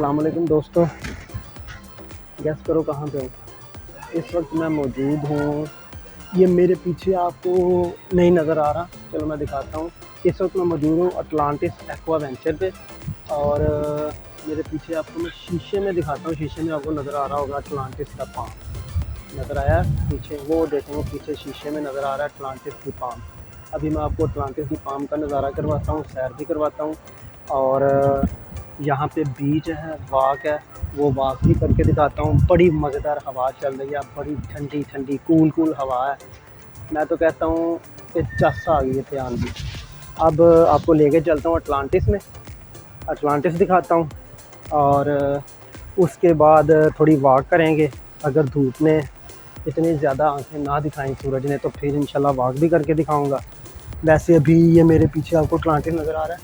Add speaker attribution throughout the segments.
Speaker 1: अस्सलाम वालेकुम दोस्तों, गेस करो कहाँ पे हूँ। इस वक्त मैं मौजूद हूँ, ये मेरे पीछे आपको नहीं नज़र आ रहा, चलो मैं दिखाता हूँ। इस वक्त मैं मौजूद हूँ अटलांटिस एक्वा वेंचर पे और मेरे पीछे आपको मैं शीशे में दिखाता हूँ। शीशे में आपको नज़र आ रहा होगा अटलांटिस का पाम नज़र आया पीछे, वो देखेंगे पीछे शीशे में नज़र आ रहा है अटलांटिस की पाम। अभी मैं आपको अटलांटिस की पाम का नज़ारा करवाता हूँ, सैर भी करवाता हूँ और यहाँ पे बीच है, वाक है, वो वाक भी करके दिखाता हूँ। बड़ी मज़ेदार हवा चल रही है, बड़ी ठंडी ठंडी कूल हवा है। मैं तो कहता हूँ कि चस आ गई है ध्यान भी। अब आपको लेके चलता हूँ अटलांटिस में, अटलांटिस दिखाता हूँ और उसके बाद थोड़ी वॉक करेंगे। अगर धूप में इतनी ज़्यादा आंखें ना दिखाएं सूरज ने तो फिर इंशाल्लाह वॉक भी करके दिखाऊंगा। वैसे अभी ये मेरे पीछे आपको अटलांटिस नज़र आ रहा है।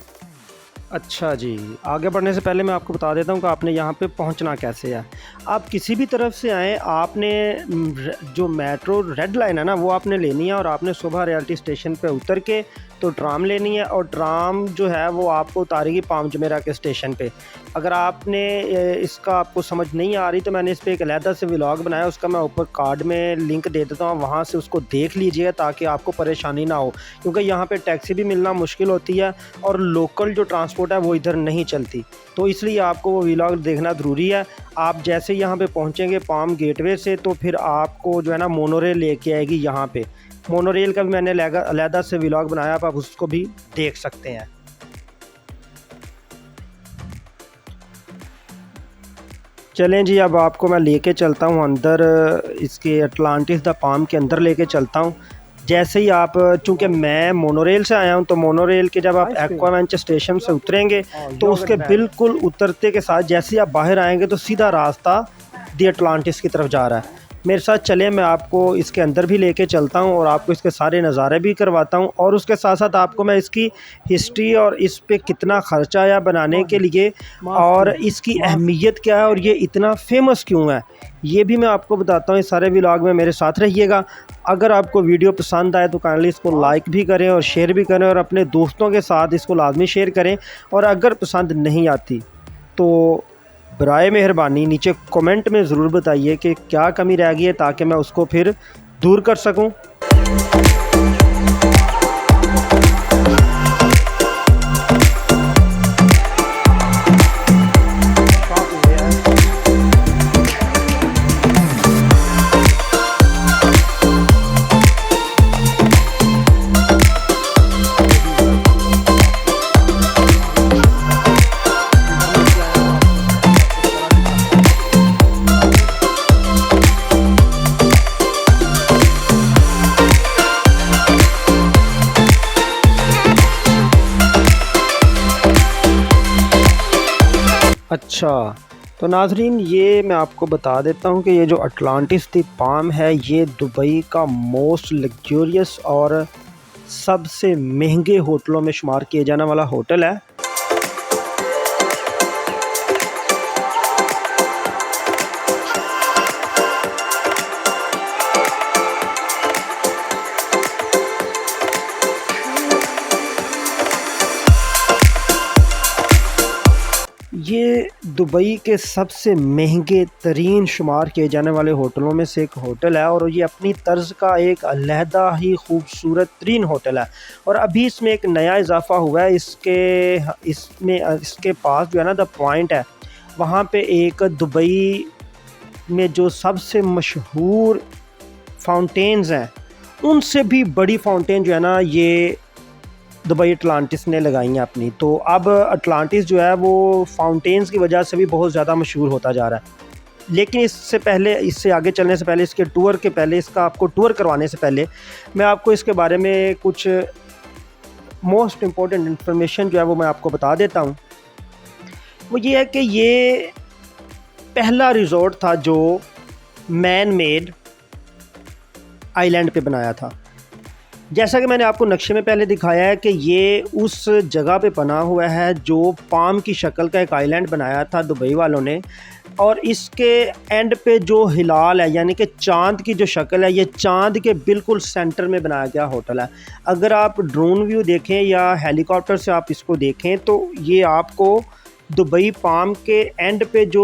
Speaker 2: अच्छा जी, आगे बढ़ने से पहले मैं आपको बता देता हूँ कि आपने यहाँ पे पहुँचना कैसे है। आप किसी भी तरफ से आएँ, आपने जो मेट्रो रेड लाइन है ना, वो आपने लेनी है और आपने सुबह रियल्टी स्टेशन पे उतर के तो ट्राम लेनी है और ट्राम जो है वो आपको उतारेगी पाम जुमेरा के स्टेशन पे। अगर आपने इसका आपको समझ नहीं आ रही तो मैंने इस पर एक अलहदा से व्लॉग बनाया, उसका मैं ऊपर कार्ड में लिंक दे देता हूँ, वहाँ से उसको देख लीजिए ताकि आपको परेशानी ना हो, क्योंकि यहाँ पे टैक्सी भी मिलना मुश्किल होती है और लोकल जो ट्रांसपोर्ट है वो इधर नहीं चलती, तो इसलिए आपको वो व्लॉग देखना ज़रूरी है। आप जैसे यहाँ पे पहुँचेंगे पाम गेटवे से तो फिर आपको जो है ना मोनोरेल लेके आएगी यहाँ पे। मोनोरेल का भी मैंने अलहदा से व्लॉग बनाया, आप उसको भी देख सकते हैं। चलें जी, अब आपको मैं लेके चलता हूँ अंदर, इसके अटलांटिस द पाम के अंदर लेके चलता हूँ। जैसे ही आप, चूँकि मैं मोनोरेल से आया हूँ तो मोनोरेल के जब आप एक्वा वेंचर स्टेशन से उतरेंगे तो उसके बिल्कुल उतरते के साथ जैसे ही आप बाहर आएंगे तो सीधा रास्ता दी अटलांटिस की तरफ जा रहा है। मेरे साथ चले, मैं आपको इसके अंदर भी लेके चलता हूँ और आपको इसके सारे नज़ारे भी करवाता हूँ और उसके साथ साथ आपको मैं इसकी हिस्ट्री और इस पे कितना ख़र्चा आया बनाने के लिए और इसकी अहमियत क्या है और ये इतना फेमस क्यों है, ये भी मैं आपको बताता हूँ। इस सारे व्लॉग में मेरे साथ रहिएगा। अगर आपको वीडियो पसंद आए तो काइंडली इसको लाइक भी करें और शेयर भी करें और अपने दोस्तों के साथ इसको लाजमी शेयर करें। और अगर पसंद नहीं आती तो बराए मेहरबानी नीचे कमेंट में ज़रूर बताइए कि क्या कमी रह गई है ताकि मैं उसको फिर दूर कर सकूं। अच्छा, तो नाजरीन ये मैं आपको बता देता हूँ कि ये जो अटलांटिस दी पाम है ये दुबई का मोस्ट लग्जरियस और सबसे महंगे होटलों में शुमार किए जाने वाला होटल है। ये दुबई के सबसे महंगे तरीन शुमार किए जाने वाले होटलों में से एक होटल है और ये अपनी तर्ज का एक अलहदा ही खूबसूरत तरीन होटल है। और अभी इसमें एक नया इजाफा हुआ है, इसके पास जो है ना द पॉइंट है, वहाँ पे एक दुबई में जो सबसे मशहूर फाउंटेन्स हैं उनसे भी बड़ी फाउंटेन जो है ना ये दुबई अटलांटिस ने लगाई हैं अपनी। तो अब अटलांटिस जो है वो फाउंटेन्स की वजह से भी बहुत ज़्यादा मशहूर होता जा रहा है। लेकिन इससे पहले, इससे आगे चलने से पहले, इसके टूर के पहले, इसका आपको टूर करवाने से पहले मैं आपको इसके बारे में कुछ मोस्ट इम्पॉर्टेंट इन्फॉर्मेशन जो है वो मैं आपको बता देता हूँ। वो ये है कि ये पहला रिज़ॉर्ट था जो मैन मेड आइलैंड पे बनाया था। जैसा कि मैंने आपको नक्शे में पहले दिखाया है कि ये उस जगह पे बना हुआ है जो पाम की शक्ल का एक आइलैंड बनाया था दुबई वालों ने, और इसके एंड पे जो हिलाल है यानी कि चांद की जो शक्ल है, ये चांद के बिल्कुल सेंटर में बनाया गया होटल है। अगर आप ड्रोन व्यू देखें या हेलीकॉप्टर से आप इसको देखें तो ये आपको दुबई पाम के एंड पे जो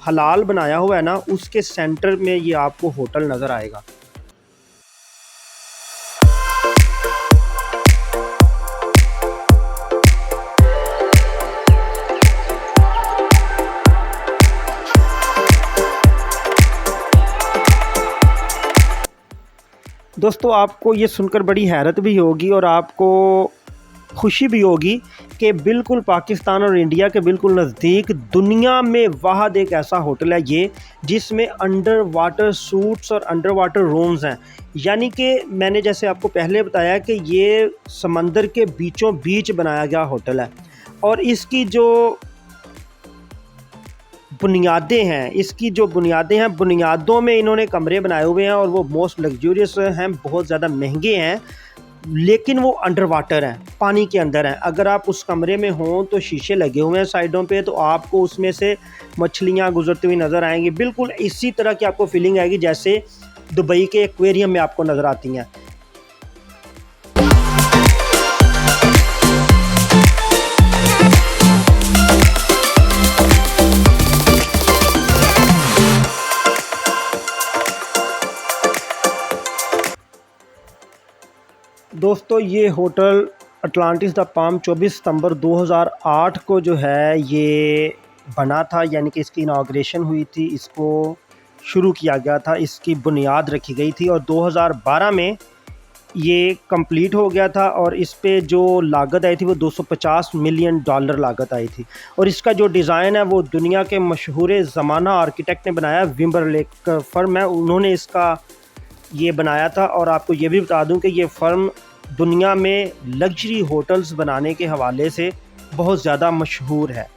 Speaker 2: हलाल बनाया हुआ है ना, उसके सेंटर में ये आपको होटल नज़र आएगा। दोस्तों, आपको ये सुनकर बड़ी हैरत भी होगी और आपको खुशी भी होगी कि बिल्कुल पाकिस्तान और इंडिया के बिल्कुल नज़दीक दुनिया में वाहद एक ऐसा होटल है ये, जिसमें अंडर वाटर सूट्स और अंडर वाटर रूम्स हैं। यानी कि मैंने जैसे आपको पहले बताया कि ये समंदर के बीचों बीच बनाया गया होटल है और इसकी जो बुनियादें हैं, बुनियादों में इन्होंने कमरे बनाए हुए हैं और वो मोस्ट लग्जूरियस हैं, बहुत ज़्यादा महंगे हैं, लेकिन वो अंडर वाटर हैं, पानी के अंदर हैं। अगर आप उस कमरे में हों तो शीशे लगे हुए हैं साइडों पे, तो आपको उसमें से मछलियाँ गुजरती हुई नज़र आएंगी। बिल्कुल इसी तरह की आपको फीलिंग आएगी जैसे दुबई के एक्वेरियम में आपको नज़र आती हैं। दोस्तों, ये होटल अटलांटिस द पाम 24 सितंबर 2008 को जो है ये बना था, यानी कि इसकी इनाग्रेशन हुई थी, इसको शुरू किया गया था, इसकी बुनियाद रखी गई थी और 2012 में ये कंप्लीट हो गया था और इस पे जो लागत आई थी वो $250 मिलियन लागत आई थी। और इसका जो डिज़ाइन है वो दुनिया के मशहूर ज़माना आर्किटेक्ट ने बनाया, विम्बरलेक फर्म है, उन्होंने इसका ये बनाया था। और आपको ये भी बता दूं कि ये फ़र्म दुनिया में लग्जरी होटल्स बनाने के हवाले से बहुत ज़्यादा मशहूर है।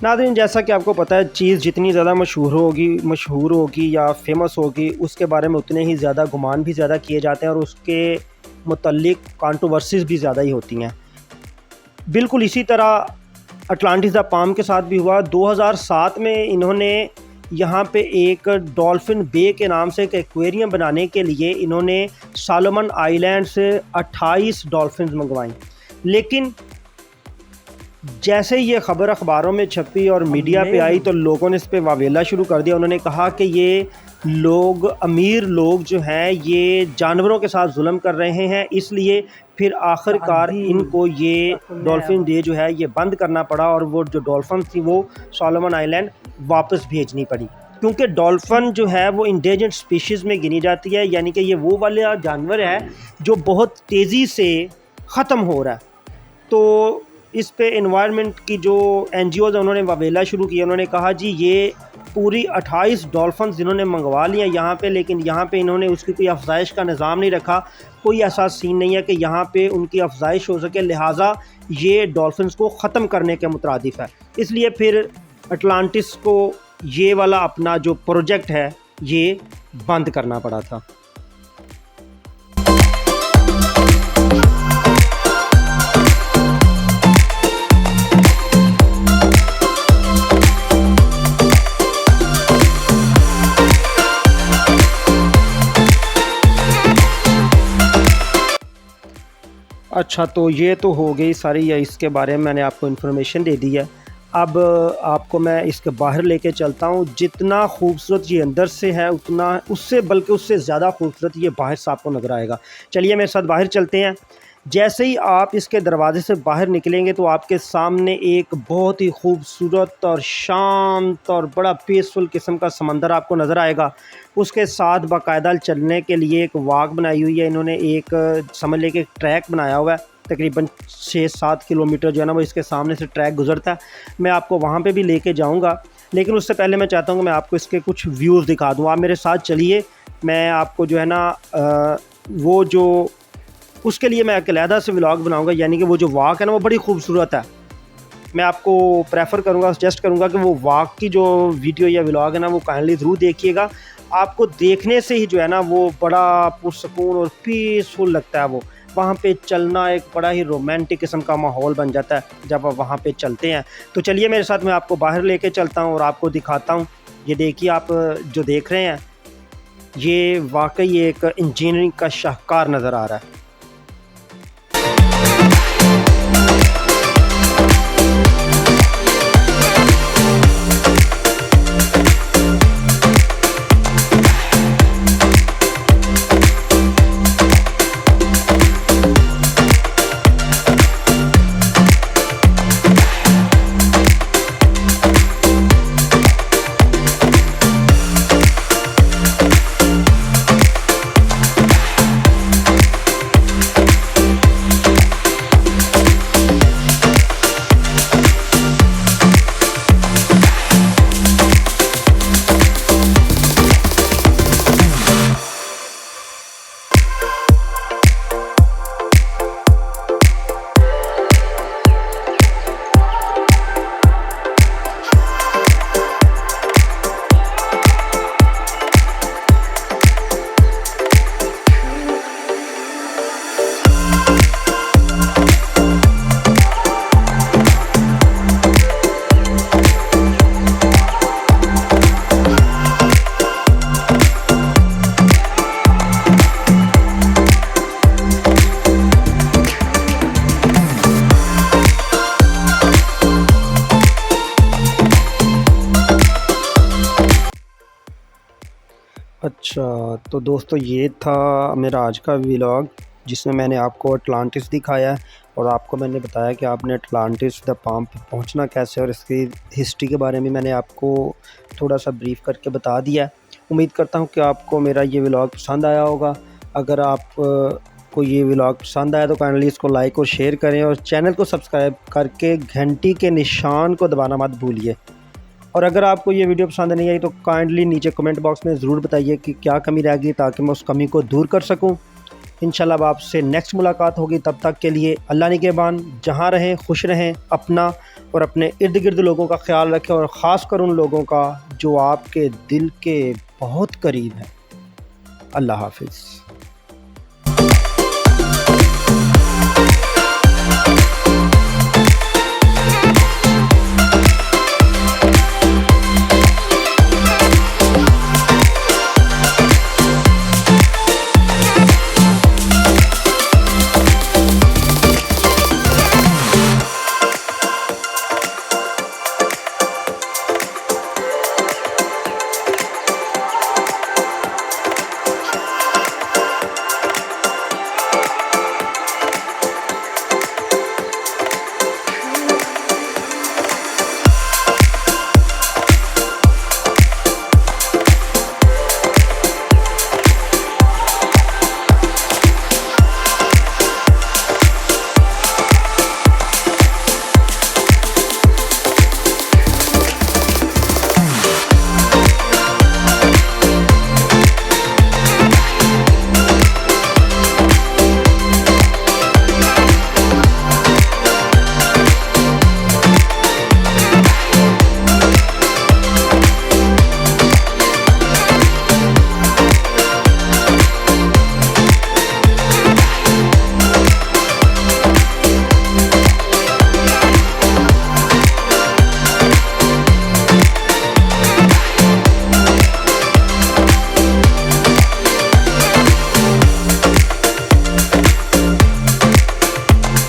Speaker 2: नाज़रीन, जैसा कि आपको पता है, चीज़ जितनी ज़्यादा मशहूर होगी या फेमस होगी, उसके बारे में उतने ही ज़्यादा गुमान भी ज़्यादा किए जाते हैं और उसके मुतल्लिक कंट्रोवर्सीज़ भी ज़्यादा ही होती हैं। बिल्कुल इसी तरह अटलांटिस द पाम के साथ भी हुआ। 2007 में इन्होंने यहाँ पे एक डॉल्फिन बे के नाम से एक एक्वेरियम बनाने के लिए इन्होंने सोलोमन आइलैंड से 28 डॉल्फिन मंगवाई, लेकिन जैसे ये ख़बर अखबारों में छपी और मीडिया पे आई तो लोगों ने इस पे वावेला शुरू कर दिया। उन्होंने कहा कि ये लोग, अमीर लोग जो हैं, ये जानवरों के साथ जुल्म कर रहे हैं, इसलिए फिर आखिरकार इनको ये डॉल्फिन डे जो है ये बंद करना पड़ा और वो जो डॉल्फिन थी वो सोलोमन आइलैंड वापस भेजनी पड़ी, क्योंकि डॉल्फिन जो है वो इंडेंजर्ड स्पीशीज़ में गिनी जाती है, यानी कि ये वो वाला जानवर है जो बहुत तेज़ी से ख़त्म हो रहा है। तो इस पे एनवायरनमेंट की जो NGOs हैं उन्होंने वावेला शुरू किया। उन्होंने कहा जी ये पूरी 28 डॉल्फिन इन्होंने मंगवा लिया यहाँ पे, लेकिन यहाँ पे इन्होंने उसकी कोई अफजाइश का निज़ाम नहीं रखा, कोई ऐसा सीन नहीं है कि यहाँ पे उनकी अफजाइश हो सके, लिहाजा ये डॉल्फिन को ख़त्म करने के मुतरादिफ है। इसलिए फिर अटलांटिस को ये वाला अपना जो प्रोजेक्ट है ये बंद करना पड़ा था। अच्छा, तो ये तो हो गई सारी, या इसके बारे में मैंने आपको इन्फॉर्मेशन दे दी है। अब आपको मैं इसके बाहर लेके चलता हूँ। जितना खूबसूरत ये अंदर से है उतना बल्कि उससे ज़्यादा खूबसूरत ये बाहर से आपको नज़र आएगा। चलिए मेरे साथ बाहर चलते हैं। जैसे ही आप इसके दरवाज़े से बाहर निकलेंगे तो आपके सामने एक बहुत ही खूबसूरत और शांत और बड़ा पीसफुल किस्म का समंदर आपको नज़र आएगा। उसके साथ बाकायदा चलने के लिए एक वॉक बनाई हुई है इन्होंने, एक समझ लें कि ट्रैक बनाया हुआ है, तकरीबन 6-7 किलोमीटर जो है ना वो इसके सामने से ट्रैक गुजरता है। मैं आपको वहाँ पे भी लेके जाऊँगा, लेकिन उससे पहले मैं चाहता हूँ कि मैं आपको इसके कुछ व्यूज़ दिखा दूँ। आप मेरे साथ चलिए, मैं आपको जो है ना वो जो उसके लिए मैं अलहदा से व्लॉग बनाऊंगा, यानी कि वो जो वॉक है ना वो बड़ी खूबसूरत है। मैं आपको प्रेफर करूंगा, सजेस्ट करूंगा कि वो वॉक की जो वीडियो या व्लॉग है ना वो काइंडली ज़रूर देखिएगा। आपको देखने से ही जो है ना वो बड़ा पुरसकून और पीसफुल लगता है। वो वहाँ पे चलना एक बड़ा ही रोमांटिक किस्म का माहौल बन जाता है जब आप वहाँ पे चलते हैं। तो चलिए मेरे साथ, मैं आपको बाहर लेके चलता हूँ और आपको दिखाता हूँ। ये देखिए, आप जो देख रहे हैं ये वाकई एक इंजीनियरिंग का शाहकार नज़र आ रहा है। अच्छा, तो दोस्तों ये था मेरा आज का व्लॉग जिसमें मैंने आपको अटलांटिस दिखाया है और आपको मैंने बताया कि आपने अटलांटिस द पाम पे पहुंचना कैसे, और इसकी हिस्ट्री के बारे में मैंने आपको थोड़ा सा ब्रीफ करके बता दिया है। उम्मीद करता हूं कि आपको मेरा ये व्लॉग पसंद आया होगा। अगर आप को ये व्लॉग पसंद आया तो काइंडली इसको लाइक और शेयर करें और चैनल को सब्सक्राइब करके घंटी के निशान को दबाना मत भूलिए। और अगर आपको ये वीडियो पसंद नहीं आई तो काइंडली नीचे कमेंट बॉक्स में ज़रूर बताइए कि क्या कमी रह गई, ताकि मैं उस कमी को दूर कर सकूं। इंशाल्लाह अब आपसे नेक्स्ट मुलाकात होगी। तब तक के लिए अल्लाह निगहबान। जहाँ रहें खुश रहें, अपना और अपने इर्द गिर्द लोगों का ख्याल रखें, और ख़ास कर उन लोगों का जो आपके दिल के बहुत करीब हैं। अल्लाह हाफिज़।